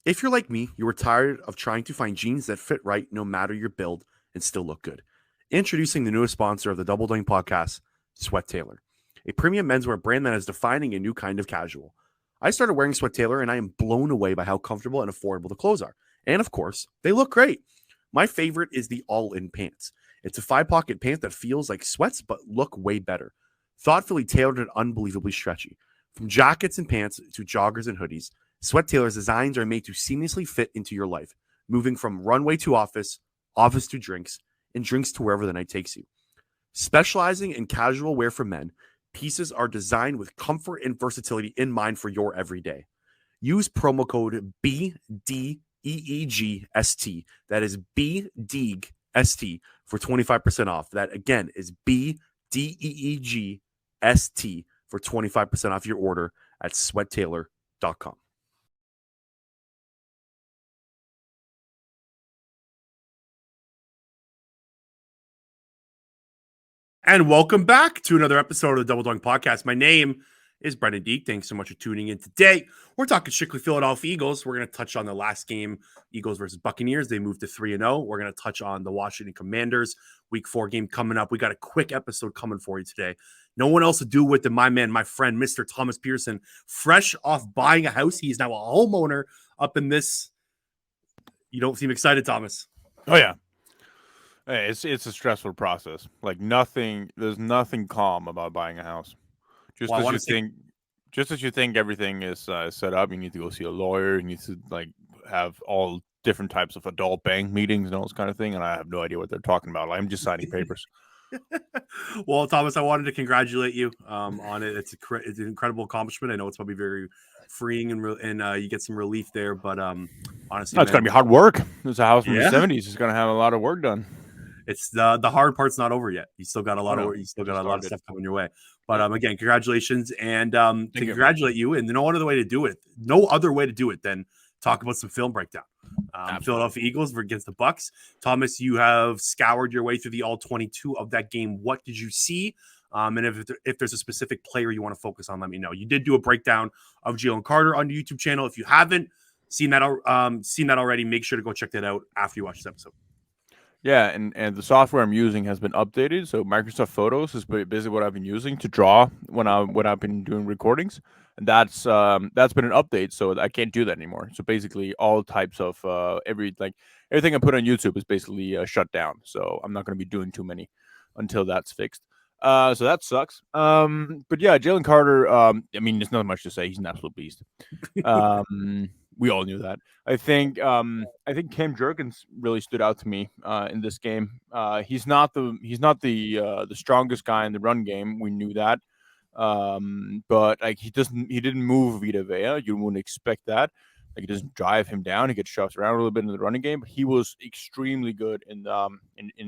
If you're like me, you are tired of trying to find jeans that fit right no matter your build and still look good. Introducing the newest sponsor of the Double Doing podcast, Sweat Tailor, a premium menswear brand that is defining a new kind of casual. I started wearing Sweat Tailor and I am blown away by how comfortable and affordable the clothes are. And of course, they look great. My favorite is the all-in pants. It's a 5-pocket pant that feels like sweats but look way better. Thoughtfully tailored and unbelievably stretchy. From jackets and pants to joggers and hoodies, Sweat Tailor's designs are made to seamlessly fit into your life, moving from runway to office, office to drinks, and drinks to wherever the night takes you. Specializing in casual wear for men, pieces are designed with comfort and versatility in mind for your everyday. Use promo code BDEEGST. That is BDEEGST for 25% off. That again is BDEEGST for 25% off your order at sweattailor.com. And welcome back to another episode of the Double Dunk Podcast. My name is Brenden. Thanks so much for tuning in today. We're talking strictly Philadelphia Eagles. We're going to touch on the last game, Eagles versus Buccaneers. They moved to 3-0. We're going to touch on the Washington Commanders Week 4 game coming up. We got a quick episode coming for you today. No one else to do with than my man, my friend, Mr. Thomas Petersen, fresh off buying a house. He's now a homeowner up in this. You don't seem excited, Thomas. Oh, yeah. It's a stressful process. Like there's nothing calm about buying a house. Just as you think everything is set up, you need to go see a lawyer. You need to have all different types of adult bank meetings and all this kind of thing. And I have no idea what they're talking about. I'm just signing papers. Well, Thomas, I wanted to congratulate you on it. It's an incredible accomplishment. I know it's probably very freeing and you get some relief there. But honestly, it's going to be hard work. There's a house from the 70s. It's going to have a lot of work done. It's the hard part's not over yet. You still got a lot of stuff coming your way. But again, congratulations, and to congratulate you. And no other way to do it than talk about some film breakdown. Philadelphia Eagles against the Bucs. Thomas, you have scoured your way through the all 22 of that game. What did you see? And if there's a specific player you want to focus on, let me know. You did do a breakdown of Jalen Carter on the YouTube channel. If you haven't seen that already, make sure to go check that out after you watch this episode. Yeah, and the software I'm using has been updated. So Microsoft Photos is basically what I've been using to draw when I've been doing recordings, and that's been an update. So I can't do that anymore. So basically, all types of everything I put on YouTube is basically shut down. So I'm not going to be doing too many until that's fixed. So that sucks. But yeah, Jalen Carter. I mean, there's not much to say. He's an absolute beast. We all knew that. I think Cam Jurgens really stood out to me in this game. He's not the strongest guy in the run game. We knew that. But he didn't move Vita Vea. You wouldn't expect that. Like, it doesn't drive him down. He gets shoved around a little bit in the running game, but he was extremely good in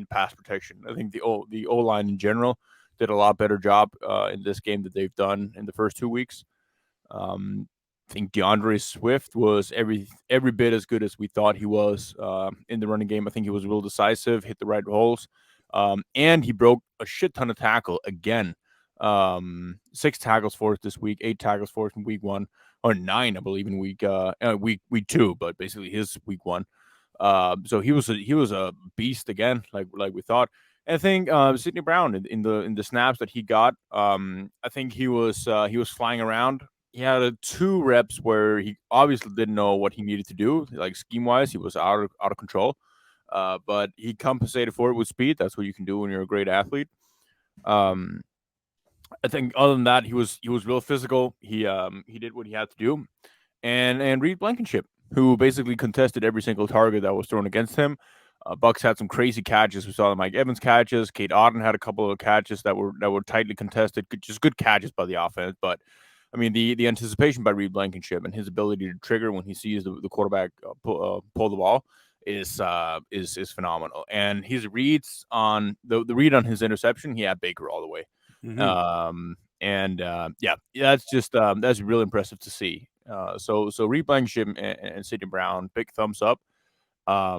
pass protection. I think the O line in general did a lot better job in this game that they've done in the first 2 weeks. I think DeAndre Swift was every bit as good as we thought he was in the running game. I think he was real decisive, hit the right holes, and he broke a shit ton of tackle again. 6 tackles forced this week, 8 tackles forced in week 1, or 9, I believe, in week 2, but basically his week 1. So he was a beast again, like we thought. And I think Sidney Brown in the snaps that he got, I think he was flying around. He had 2 reps where he obviously didn't know what he needed to do, like scheme wise. He was out of control, but he compensated for it with speed. That's what you can do when you're a great athlete. I think other than that, he was real physical. He did what he had to do, and Reed Blankenship, who basically contested every single target that was thrown against him. Bucks had some crazy catches. We saw the Mike Evans catches. Kate Auden had a couple of catches that were tightly contested. Just good catches by the offense, but I mean, the anticipation by Reed Blankenship and his ability to trigger when he sees the quarterback pull the ball is phenomenal. And his reads on the read on his interception, he had Baker all the way. Mm-hmm. Yeah, that's really impressive to see. So Reed Blankenship and Sidney Brown, big thumbs up. But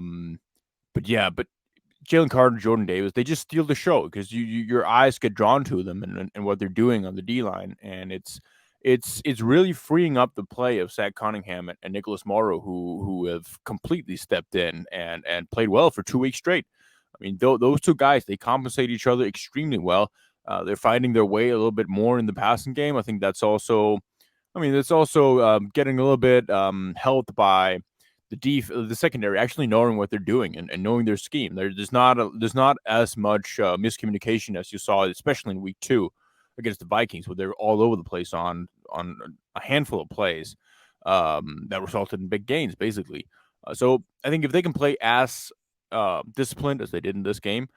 Jalen Carter, Jordan Davis, they just steal the show because your eyes get drawn to them and what they're doing on the D line, and it's it's really freeing up the play of Zach Cunningham and Nicholas Morrow, who have completely stepped in and played well for 2 weeks straight. I mean, those two guys, they compensate each other extremely well. They're finding their way a little bit more in the passing game. I think that's also, I mean, it's also getting a little bit helped by the secondary actually knowing what they're doing and knowing their scheme. There's not as much miscommunication as you saw, especially in week 2 against the Vikings, where they're all over the place on a handful of plays that resulted in big gains, basically. So I think if they can play as disciplined as they did in this game,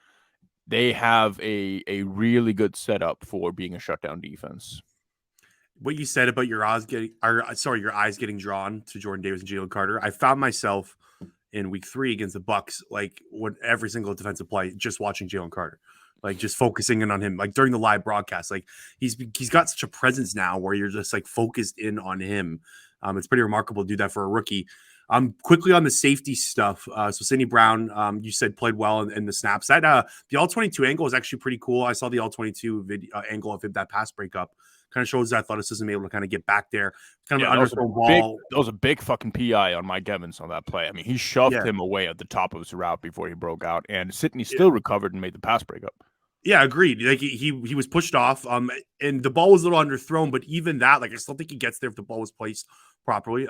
they have a really good setup for being a shutdown defense. What you said about your your eyes getting drawn to Jordan Davis and Jalen Carter, I found myself in week 3 against the Bucks, like when every single defensive play, just watching Jalen Carter, like just focusing in on him, like during the live broadcast. Like he's got such a presence now where you're just like focused in on him. It's pretty remarkable to do that for a rookie. Quickly on the safety stuff. So Sidney Brown, you said played well in the snaps. That the all 22 angle is actually pretty cool. I saw the all 22 angle of him, that pass breakup. Kind of shows athleticism, able to kind of get back there. Kind of an underthrown ball. That was a big fucking PI on Mike Evans on that play. I mean, he shoved him away at the top of his route before he broke out, and Sidney still recovered and made the pass breakup. Yeah, agreed. Like he was pushed off, and the ball was a little underthrown, but even that, like I still think he gets there if the ball was placed properly.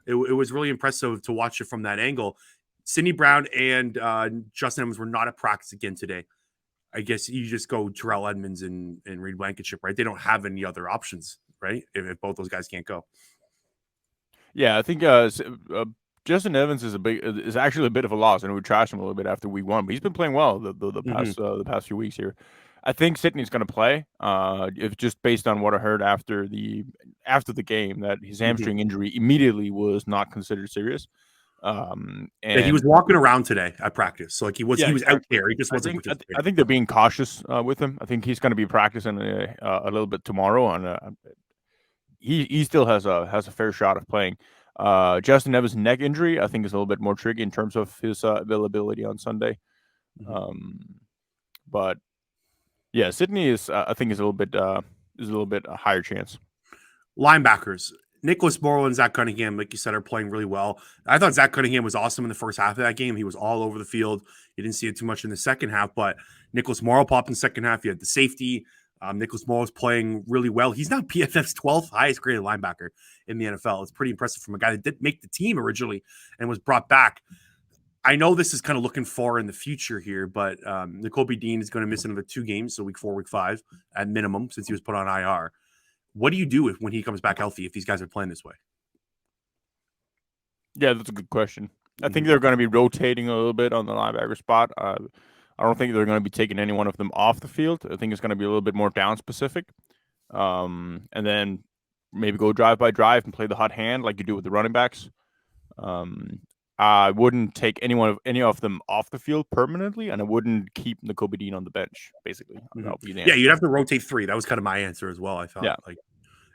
It was really impressive to watch it from that angle. Sidney Brown and Justin Evans were not at practice again today. I guess you just go Terrell Edmonds and Reed Blankenship, right? They don't have any other options, right? If both those guys can't go. Yeah, I think Justin Evans is actually a bit of a loss. I know we trashed him a little bit after week 1, but he's been playing well the past few weeks here. I think Sidney's going to play. If just based on what I heard after the game, that his hamstring injury immediately was not considered serious. And he was walking around today at practice, so like he was out there. He just wasn't. I think they're being cautious with him. I think he's going to be practicing a little bit tomorrow, and he still has a fair shot of playing. Justin Evans' neck injury, I think, is a little bit more tricky in terms of his availability on Sunday. But yeah, Sidney is I think is a little bit a higher chance. Linebackers. Nicholas Morrow and Zach Cunningham, like you said, are playing really well. I thought Zach Cunningham was awesome in the first half of that game. He was all over the field. You didn't see it too much in the second half, but Nicholas Morrow popped in the second half. You had the safety. Nicholas Morrow is playing really well. He's now PFF's 12th highest graded linebacker in the NFL. It's pretty impressive from a guy that didn't make the team originally and was brought back. I know this is kind of looking far in the future here, but Nakobe Dean is going to miss another 2 games, so week 4, week 5 at minimum, since he was put on IR. What do you do when he comes back healthy if these guys are playing this way? Yeah, that's a good question. I think they're going to be rotating a little bit on the linebacker spot. I don't think they're going to be taking any one of them off the field. I think it's going to be a little bit more down specific. And then maybe go drive by drive and play the hot hand like you do with the running backs. I wouldn't take any of them off the field permanently, and I wouldn't keep Nakobe Dean on the bench, basically. Yeah, you'd have to rotate 3. That was kind of my answer as well. I thought like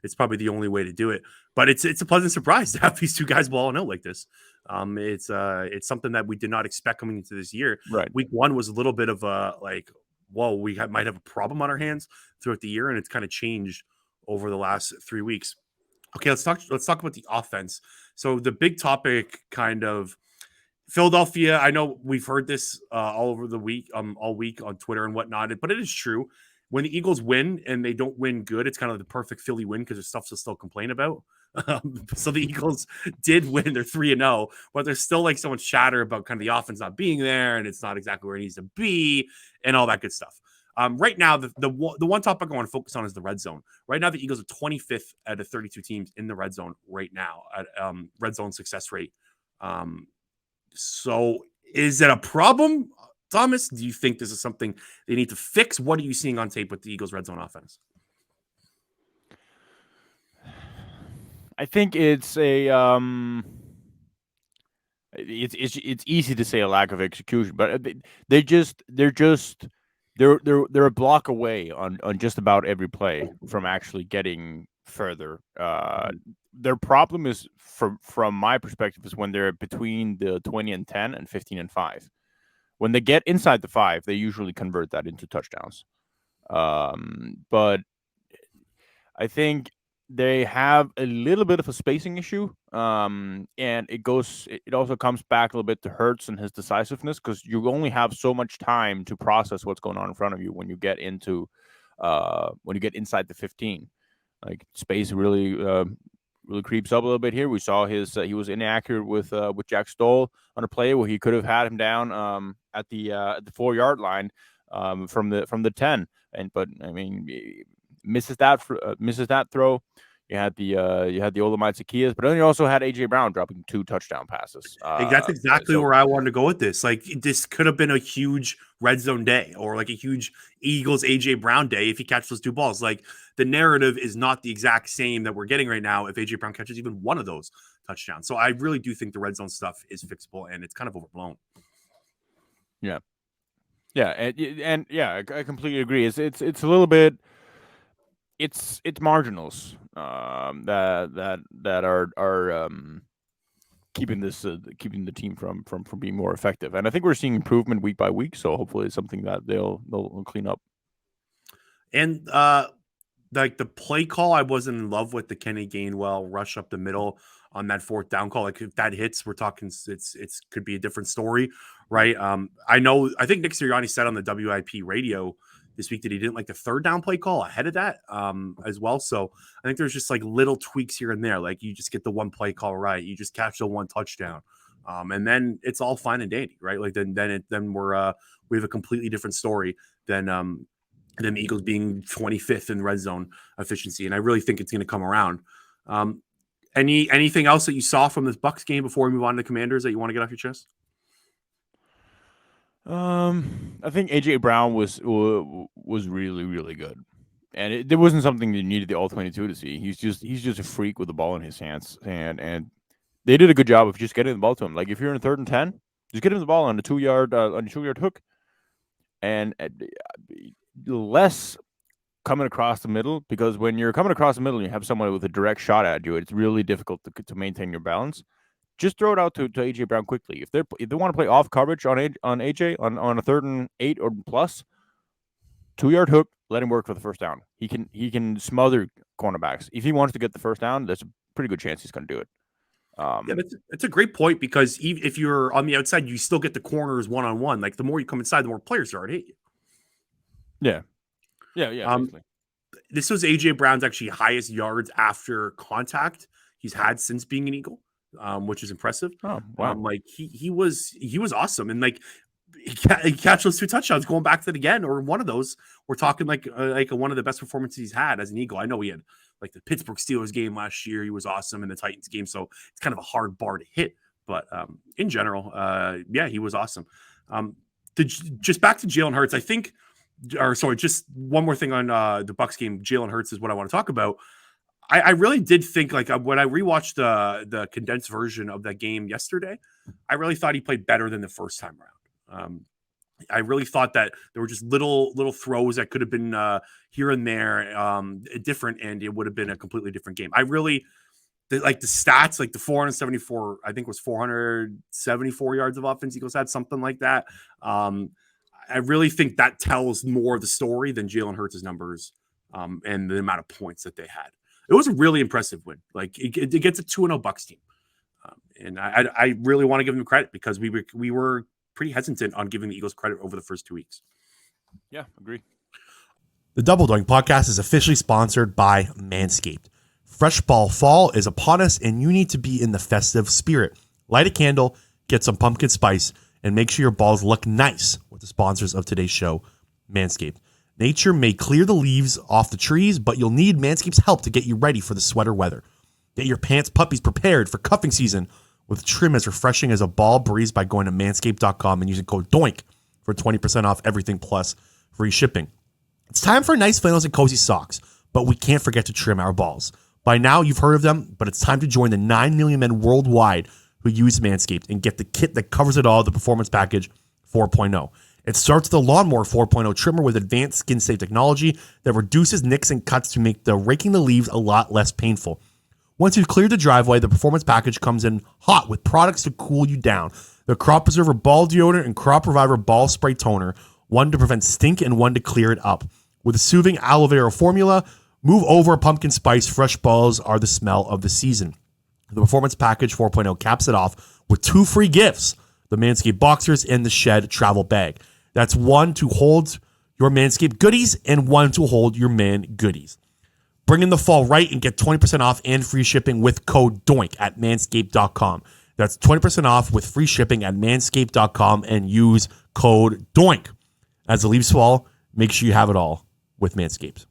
it's probably the only way to do it. But it's a pleasant surprise to have these 2 guys balling out like this. It's something that we did not expect coming into this year. Right. Week 1 was a little bit of a like, whoa, might have a problem on our hands throughout the year, and it's kind of changed over the last 3 weeks. Okay, let's talk about the offense. So the big topic, kind of Philadelphia. I know we've heard this all over the week, all week on Twitter and whatnot, but it is true. When the Eagles win and they don't win good, it's kind of the perfect Philly win because there's stuff to still complain about. So the Eagles did win; they're 3-0, but there's still like so much chatter about kind of the offense not being there and it's not exactly where it needs to be and all that good stuff. Right now, the one topic I want to focus on is the red zone. Right now, the Eagles are 25th out of 32 teams in the red zone right now at red zone success rate. So is it a problem, Thomas? Do you think this is something they need to fix? What are you seeing on tape with the Eagles' red zone offense? I think it's it's easy to say a lack of execution, but they're a block away on just about every play from actually getting further. Their problem is, from my perspective, is when they're between the 20 and 10 and 15 and 5. When they get inside the 5, they usually convert that into touchdowns. But I think they have a little bit of a spacing issue, and it also comes back a little bit to Hurts and his decisiveness, because you only have so much time to process what's going on in front of you when you get inside the 15. Like, space really creeps up a little bit here. We saw he was inaccurate with Jack Stoll on a play where he could have had him down at the 4-yard line from the 10, but I mean, misses that throw. You had the Olamide Zacchaeus, but then you also had AJ Brown dropping 2 touchdown passes. That's exactly where I wanted to go with this. Like, this could have been a huge red zone day, or like a huge Eagles AJ Brown day if he catches those 2 balls. Like, the narrative is not the exact same that we're getting right now if AJ Brown catches even one of those touchdowns. So I really do think the red zone stuff is fixable, and it's kind of overblown. Yeah, and yeah, I completely agree. It's a little bit. It's marginals that are keeping the team from being more effective, and I think we're seeing improvement week by week. So hopefully, it's something that they'll clean up. And like the play call, I wasn't in love with the Kenny Gainwell rush up the middle on that 4th down call. Like, if that hits, we're talking it's could be a different story, right? I think Nick Sirianni said on the WIP radio this week that he didn't like the 3rd down play call ahead of that as well. So I think there's just like little tweaks here and there. Like, you just get the 1 play call right, you just catch the 1 touchdown, and then it's all fine and dandy, right? Like, then we have a completely different story than the Eagles being 25th in red zone efficiency, and I really think it's going to come around. Anything else that you saw from this Bucs game before we move on to Commanders that you want to get off your chest? I think AJ Brown was really, really good, and there wasn't something you needed the all 22 to see. He's just a freak with the ball in his hands, and they did a good job of just getting the ball to him. Like, if you're in 3rd and 10, just get him the ball on a 2-yard hook, and less coming across the middle, because when you're coming across the middle and you have someone with a direct shot at you, it's really difficult to maintain your balance. Just throw it out to AJ Brown quickly. If they want to play off coverage on AJ on a 3rd and 8 or plus, 2-yard hook, let him work for the 1st down. He can smother cornerbacks. If he wants to get the 1st down, there's a pretty good chance he's going to do it. Yeah, that's a great point, because if you're on the outside, you still get the corners one-on-one. Like, the more you come inside, the more players are to hit you. Yeah. This was AJ Brown's actually highest yards after contact he's had since being an Eagle, which is impressive. Oh, wow. Like, he was awesome, and like he catch those 2 touchdowns, going back to it again, or one of those. We're talking like one of the best performances he's had as an Eagle. I know he had like the Pittsburgh Steelers game last year, he was awesome, in the Titans game, so it's kind of a hard bar to hit. But in general, yeah, he was awesome. Just back to Jalen Hurts, I think. Or sorry, just one more thing on the Bucs game. Jalen Hurts is what I want to talk about. I really did think, like, when I rewatched the condensed version of that game yesterday, I really thought he played better than the first time around. I really thought that there were just little throws that could have been here and there different, and it would have been a completely different game. I really like the stats, like the 474, I think was 474 yards of offense Eagles had, something like that. I really think that tells more of the story than Jalen Hurts' numbers and the amount of points that they had. It was a really impressive win. Like, it gets a 2-0 Bucs team. And I really want to give them credit, because we were pretty hesitant on giving the Eagles credit over the first 2 weeks. Yeah, agree. The Double Doink Podcast is officially sponsored by Manscaped. Fresh fall is upon us, and you need to be in the festive spirit. Light a candle, get some pumpkin spice, and make sure your balls look nice with the sponsors of today's show, Manscaped. Nature may clear the leaves off the trees, but you'll need Manscaped's help to get you ready for the sweater weather. Get your pants puppies prepared for cuffing season with trim as refreshing as a ball breeze by going to manscaped.com and using code DOINK for 20% off everything plus free shipping. It's time for nice flannels and cozy socks, but we can't forget to trim our balls. By now, you've heard of them, but it's time to join the 9 million men worldwide who use Manscaped and get the kit that covers it all, the Performance Package 4.0. It starts with the Lawnmower 4.0 trimmer with advanced skin-safe technology that reduces nicks and cuts to make the raking the leaves a lot less painful. Once you've cleared the driveway, the Performance Package comes in hot with products to cool you down. The Crop Preserver Ball Deodorant and Crop Reviver Ball Spray Toner, one to prevent stink and one to clear it up. With a soothing aloe vera formula, Move over pumpkin spice. Fresh balls are the smell of the season. The Performance Package 4.0 caps it off with 2 free gifts: the Manscaped Boxers and the Shed Travel Bag. That's one to hold your Manscaped goodies and one to hold your man goodies. Bring in the fall right and get 20% off and free shipping with code DOINK at manscaped.com. That's 20% off with free shipping at manscaped.com and use code DOINK. As the leaves fall, make sure you have it all with Manscaped.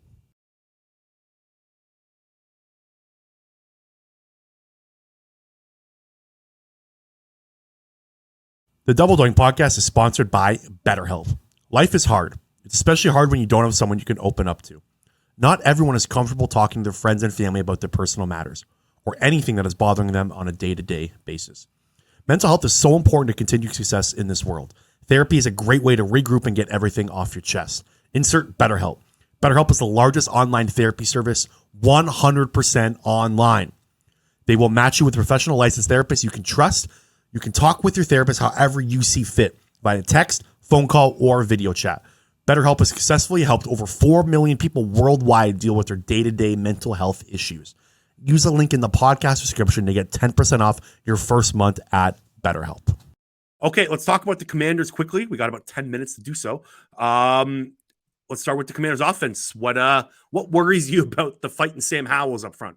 The Double Doink podcast is sponsored by BetterHelp. Life is hard. It's especially hard when you don't have someone you can open up to. Not everyone is comfortable talking to their friends and family about their personal matters or anything that is bothering them on a day-to-day basis. Mental health is so important to continued success in this world. Therapy is a great way to regroup and get everything off your chest. Insert BetterHelp. BetterHelp is the largest online therapy service, 100% online. They will match you with professional licensed therapists you can trust. You can talk with your therapist however you see fit, via text, phone call, or video chat. BetterHelp has successfully helped over 4 million people worldwide deal with their day-to-day mental health issues. Use the link in the podcast description to get 10% off your first month at BetterHelp. Okay, let's talk about the Commanders quickly. We got about 10 minutes to do so. Let's start with the Commanders offense. What worries you about the fighting Sam Howell's up front?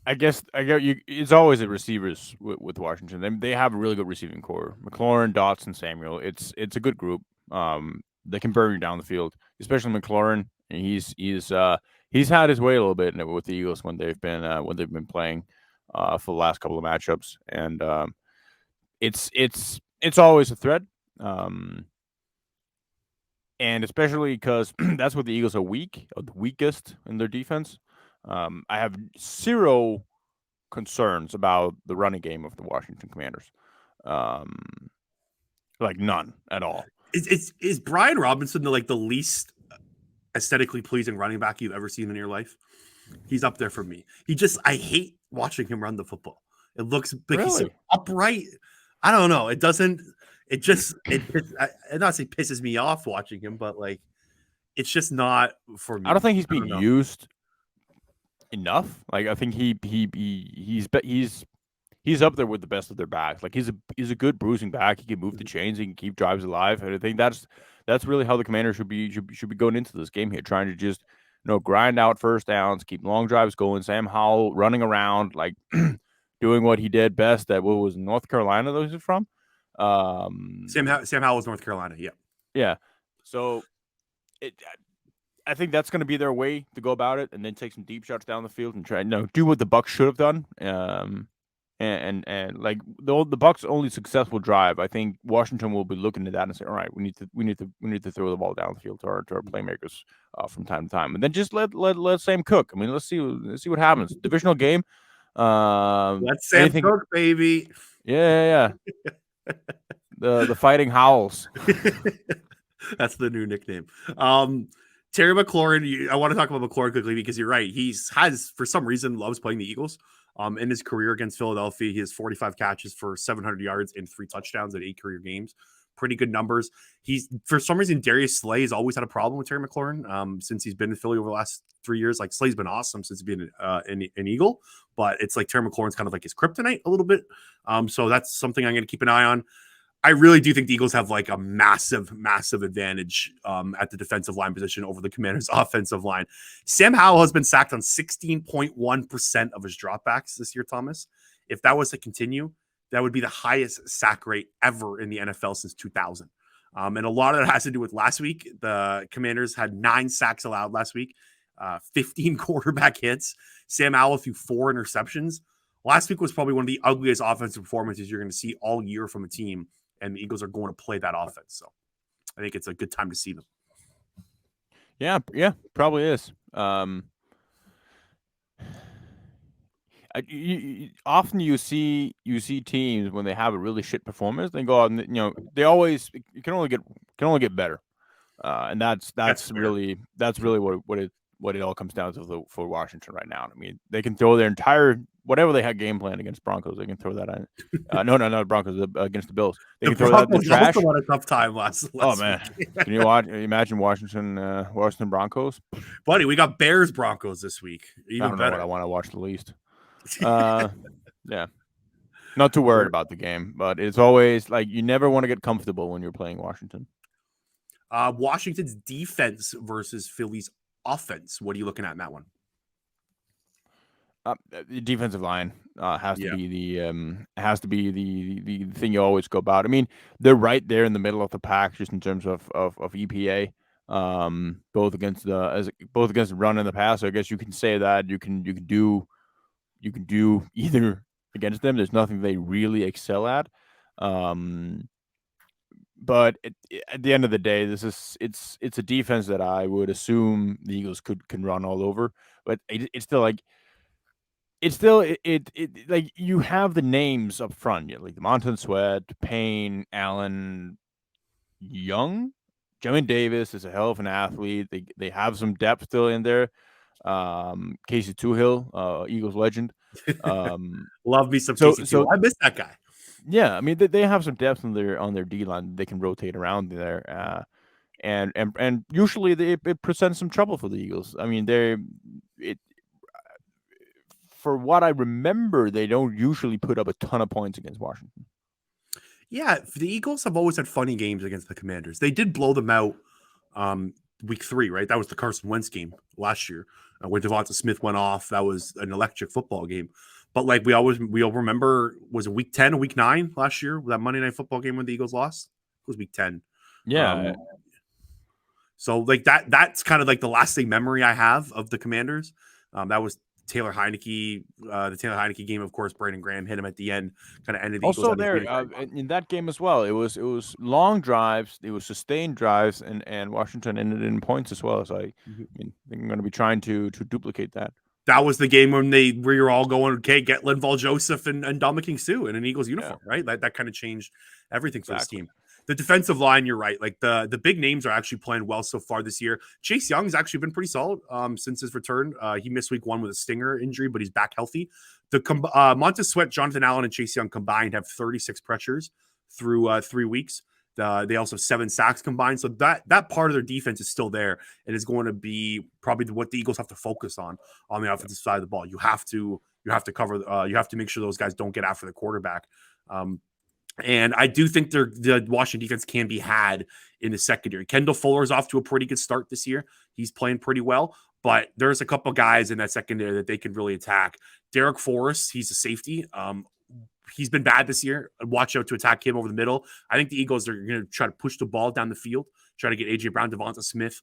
I get you. It's always the receivers with Washington. They have a really good receiving core. McLaurin, Dotson, Samuel. It's a good group. They can burn you down the field, especially McLaurin. And he's had his way a little bit with the Eagles when they've been playing for the last couple of matchups, and it's always a threat. And especially because that's what the Eagles are weak, or the weakest in their defense. I have zero concerns about the running game of the Washington Commanders. Like none at all. Is Brian Robinson the least aesthetically pleasing running back you've ever seen in your life? He's up there for me. I hate watching him run the football. It looks like he's so upright. I don't know. I'm not saying pisses me off watching him, but it's just not for me. I don't think he's being used enough. I think he's up there with the best of their backs. He's a good bruising back. He can move the chains. He can keep drives alive. And I think that's really how the Commanders should be going into this game here, trying to just grind out first downs, keep long drives going. Sam Howell running around doing what he did best at what was North Carolina that he's from. Sam Howell was North Carolina. Yeah. So I think that's going to be their way to go about it, and then take some deep shots down the field and try do what the Bucs should have done. And the Bucs' only successful drive, I think Washington will be looking at that and say, all right, we need to throw the ball down the field to our playmakers from time to time, and then just let Sam cook. I mean, let's see what happens. Divisional game. Let Sam cook, baby. Yeah. The Fighting Howls. That's the new nickname. Terry McLaurin, I want to talk about McLaurin quickly because you're right. For some reason, loves playing the Eagles. In his career against Philadelphia, he has 45 catches for 700 yards and 3 touchdowns in 8 career games. Pretty good numbers. For some reason, Darius Slay has always had a problem with Terry McLaurin since he's been in Philly over the last 3 years. Slay's been awesome since he's been an Eagle, but it's Terry McLaurin's kind of his kryptonite a little bit. So that's something I'm going to keep an eye on. I really do think the Eagles have a massive, massive advantage at the defensive line position over the Commanders' offensive line. Sam Howell has been sacked on 16.1% of his dropbacks this year, Thomas. If that was to continue, that would be the highest sack rate ever in the NFL since 2000. And a lot of that has to do with last week. The Commanders had 9 sacks allowed last week, 15 quarterback hits. Sam Howell threw 4 interceptions. Last week was probably one of the ugliest offensive performances you're going to see all year from a team. And the Eagles are going to play that offense. So I think it's a good time to see them. Yeah, probably is. Often you see teams when they have a really shit performance, they go out and you can only get better. And that's really what what it all comes down to for Washington right now. I mean, they can throw their entire whatever they had game plan against Broncos. They can throw that on. No, Broncos against the Bills. They The can throw that in the Broncos trash. also had a tough time last Oh man, week. can you imagine Washington Broncos? Buddy, we got Bears Broncos this week. Even I don't know better. what I want to watch the least. Yeah, not too worried about the game, but it's always like you never want to get comfortable when you're playing Washington. Washington's defense versus Philly's offense. What are you looking at in that one? The defensive line has to be the thing you always go about. I mean, they're right there in the middle of the pack just in terms of EPA, both against the run and the pass. So I guess you can say that you can do either against them. There's nothing they really excel at. But at the end of the day, it's a defense that I would assume the Eagles can run all over. But it's still like like you have the names up front, like the Montez Sweat, Payne, Allen, Young, Jamin Davis is a hell of an athlete. They have some depth still in there. Casey Toohill, Eagles legend. Love me some Casey Toohill. I miss that guy. Yeah, I mean they have some depth on their D line. They can rotate around there, and usually it presents some trouble for the Eagles. I mean for what I remember, they don't usually put up a ton of points against Washington. Yeah, the Eagles have always had funny games against the Commanders. They did blow them out week 3, right? That was the Carson Wentz game last year where Devonta Smith went off. That was an electric football game. But like we all remember, was it week 10 or week 9 last year? That Monday Night Football game when the Eagles lost? It was week 10. Yeah. So like that's kind of like the lasting memory I have of the Commanders. That was Taylor Heineke, the Taylor Heineke game, of course. Brenden Graham hit him at the end, kind of ended the also Eagles there in that game as well. It was long drives, it was sustained drives, and Washington ended in points as well. So I think I'm going to be trying to duplicate that. That was the game where you're all going, okay, get Linval Joseph and Dominic Sue in an Eagles uniform, right? That kind of changed everything for this team. The defensive line, you're right. Like the big names are actually playing well so far this year. Chase Young's actually been pretty solid since his return. He missed week 1 with a stinger injury, but he's back healthy. The Montez Sweat, Jonathan Allen, and Chase Young combined have 36 pressures through 3 weeks. They also have 7 sacks combined. So that part of their defense is still there and is going to be probably what the Eagles have to focus on the offensive side of the ball. You have to cover. You have to make sure those guys don't get after the quarterback. And I do think the Washington defense can be had in the secondary. Kendall Fuller's off to a pretty good start this year. He's playing pretty well, but there's a couple guys in that secondary that they can really attack. Derek Forrest, he's a safety. He's been bad this year. Watch out to attack him over the middle. I think the Eagles are going to try to push the ball down the field, try to get A.J. Brown, Devonta Smith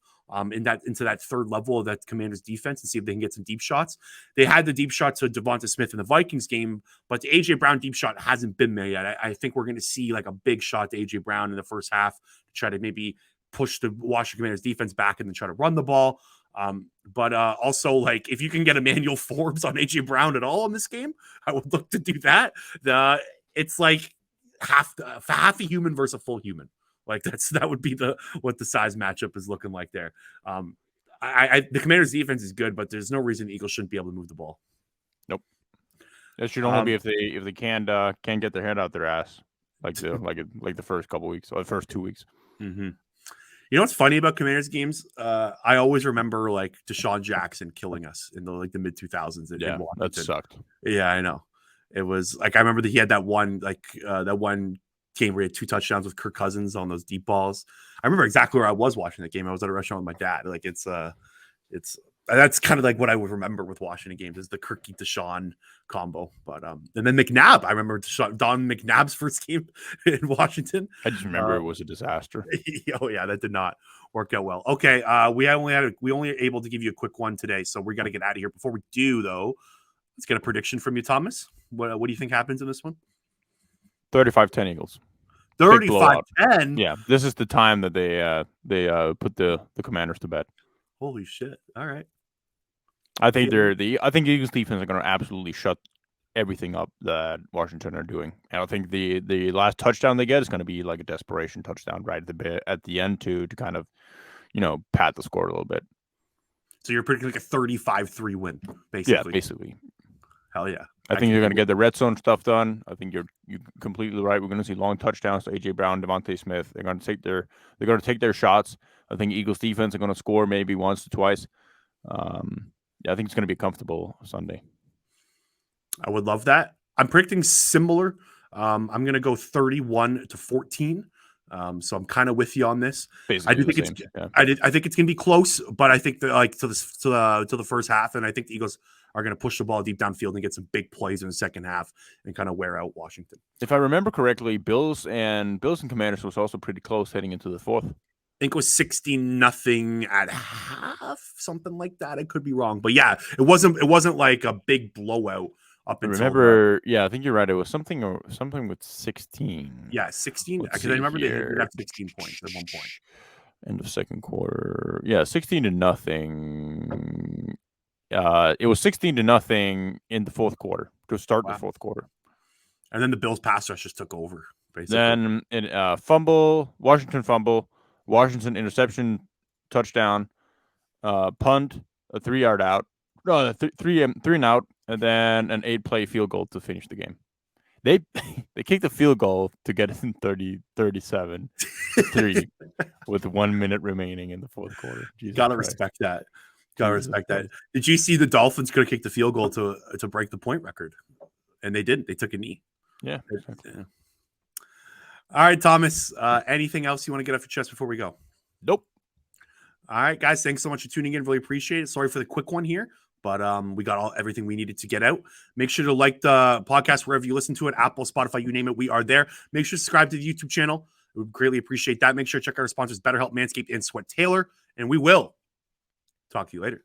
into that third level of that Commanders defense and see if they can get some deep shots. They had the deep shot to Devonta Smith in the Vikings game, but the A.J. Brown deep shot hasn't been there yet. I think we're going to see like a big shot to A.J. Brown in the first half to try to maybe push the Washington Commanders defense back and then try to run the ball. But also, like, if you can get Emmanuel Forbes on A.J. Brown at all in this game, I would look to do that. It's like half a human versus a full human. Like that would be what the size matchup is looking like there. The Commanders' defense is good, but there's no reason the Eagles shouldn't be able to move the ball. Nope. That should only be if they can't get their head out their ass like the first couple weeks or the first 2 weeks. Mm-hmm. You know what's funny about Commanders games? I always remember like Deshaun Jackson killing us in the mid 2000s. Yeah, that sucked. Yeah, I know. It was like I remember that he had that one game where he had 2 touchdowns with Kirk Cousins on those deep balls. I remember exactly where I was watching that game. I was at a restaurant with my dad. Like it's that's kind of like what I would remember with Washington games is the Kirky Deshaun combo. But and then McNabb, I remember Don McNabb's first game in Washington. I just remember it was a disaster. Oh yeah, that did not work out well. Okay, we only are able to give you a quick one today, so we got to get out of here. Before we do, though, let's get a prediction from you, Thomas. What do you think happens in this one? 35-10 Eagles. 35-10? Yeah, this is the time that they put the Commanders to bed. Holy shit. All right. I think I think the Eagles defense are going to absolutely shut everything up that Washington are doing. And I think the last touchdown they get is going to be like a desperation touchdown right at the end to kind of, pat the score a little bit. So you're predicting like a 35-3 win, basically. Yeah, basically. Hell yeah. I think you're going to get the red zone stuff done. I think you're completely right. We're going to see long touchdowns to AJ Brown, Devontae Smith. They're going to take their shots. I think Eagles defense are going to score maybe once or twice. Yeah, I think it's going to be a comfortable Sunday. I would love that. I'm predicting similar. I'm going to go 31-14. So I'm kind of with you on this. Basically I do think it's. Yeah. I think it's going to be close, but I think that like to the first half, and I think the Eagles are going to push the ball deep downfield and get some big plays in the second half and kind of wear out Washington. If I remember correctly, Bills and Commanders was also pretty close heading into the fourth. I think it was 16-0 at half, something like that. I could be wrong, but yeah, it wasn't like a big blowout up until. Yeah, I think you're right. It was something with 16. Yeah, 16. Because I remember they did have 16 points at one point. End of second quarter. Yeah, 16-0. It was 16-0 in the fourth quarter to start the fourth quarter. And then the Bills pass rush just took over, basically. Then Washington fumble, Washington interception, touchdown, punt, a 3-yard out, three and out, and then an 8-play field goal to finish the game. They kicked a field goal to get it in 37-3 with 1 minute remaining in the fourth quarter. Gotta respect that. Did you see the Dolphins could have kicked the field goal to break the point record? And they didn't. They took a knee. Yeah. Yeah. All right, Thomas. Anything else you want to get off your chest before we go? Nope. All right, guys. Thanks so much for tuning in. Really appreciate it. Sorry for the quick one here, but we got everything we needed to get out. Make sure to like the podcast wherever you listen to it, Apple, Spotify, you name it. We are there. Make sure to subscribe to the YouTube channel. We would greatly appreciate that. Make sure to check out our sponsors, BetterHelp, Manscaped, and Sweat Taylor. And we will talk to you later.